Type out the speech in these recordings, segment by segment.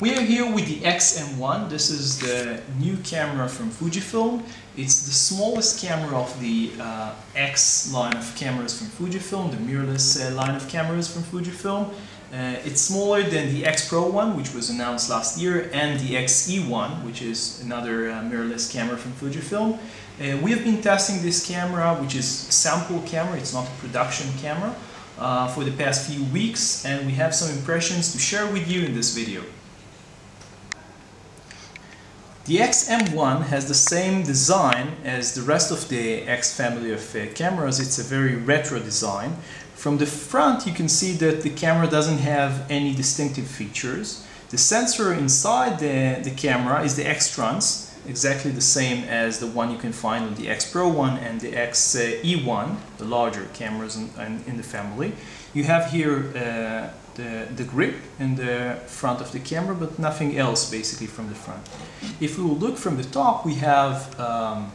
We are here with the X-M1. This is the new camera from Fujifilm. It's the smallest camera of the X line of cameras from Fujifilm, the mirrorless line of cameras from Fujifilm. It's smaller than the X Pro one, which was announced last year, and the X-E1, which is another mirrorless camera from Fujifilm. We have been testing this camera, which is a sample camera, it's not a production camera, for the past few weeks, and we have some impressions to share with you in this video. The X-M1 has the same design as the rest of the X family of cameras. It's a very retro design. From the front you can see that the camera doesn't have any distinctive features. The sensor inside the camera is the X-Trans, exactly the same as the one you can find on the X Pro one and the X-E1, the larger cameras in the family. You have here the grip in the front of the camera, but nothing else basically from the front. If we will look from the top, we have a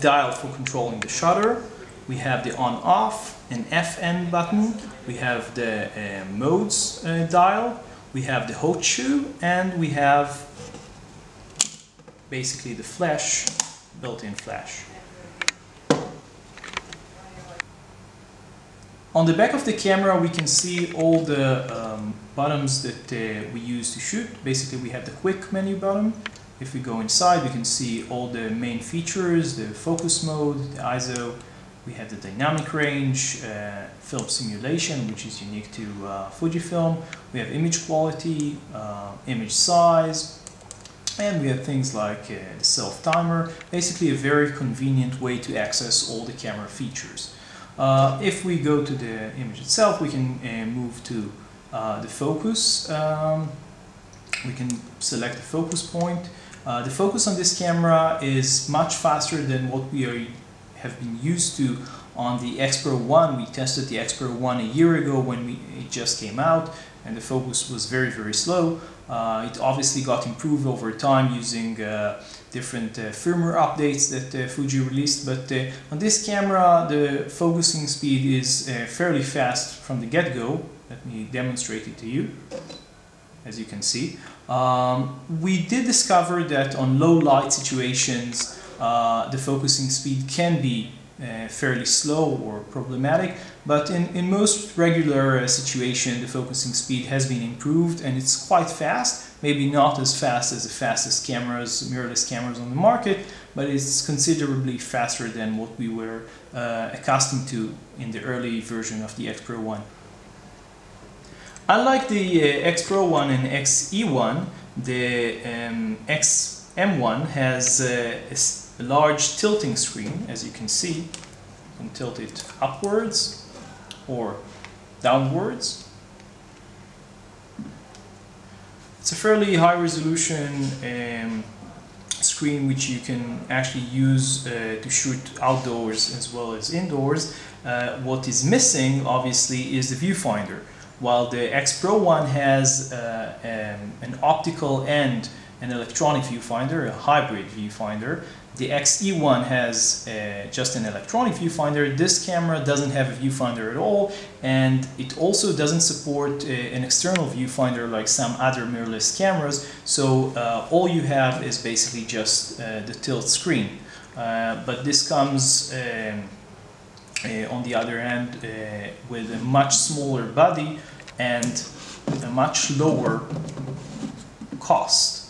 dial for controlling the shutter. We have the on-off, an FN button. We have the modes dial. We have the hot shoe, and we have basically the flash, built-in flash. On the back of the camera we can see all the buttons that we use to shoot. Basically we have the quick menu button. If we go inside we can see all the main features, the focus mode, the ISO. We have the dynamic range, film simulation, which is unique to Fujifilm. We have image quality, image size, and we have things like the self-timer. Basically a very convenient way to access all the camera features. If we go to the image itself, we can move to the focus. We can select the focus point. The focus on this camera is much faster than what we have been used to on the X Pro 1. We tested the X Pro 1 a year ago when it just came out, and the focus was very, very slow. It obviously got improved over time using different firmware updates that Fuji released, but on this camera the focusing speed is fairly fast from the get-go. Let me demonstrate it to you. As you can see, we did discover that on low light situations the focusing speed can be fairly slow or problematic, but in most regular situations the focusing speed has been improved and it's quite fast. Maybe not as fast as the fastest cameras, mirrorless cameras on the market, but it's considerably faster than what we were accustomed to in the early version of the X Pro 1. Unlike the X Pro 1 and X-E1, the X-M1 has a large tilting screen, as you can see. You can tilt it upwards or downwards. It's a fairly high resolution screen which you can actually use to shoot outdoors as well as indoors. What is missing obviously is the viewfinder. While the X Pro one has an optical and an electronic viewfinder, a hybrid viewfinder, the X-E1 has just an electronic viewfinder. This camera doesn't have a viewfinder at all, and it also doesn't support an external viewfinder like some other mirrorless cameras, so all you have is basically just the tilt screen. But this comes on the other hand with a much smaller body and a much lower cost.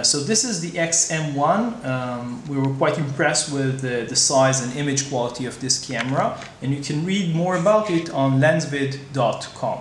So this is the X-M1. We were quite impressed with the size and image quality of this camera, and you can read more about it on lensvid.com.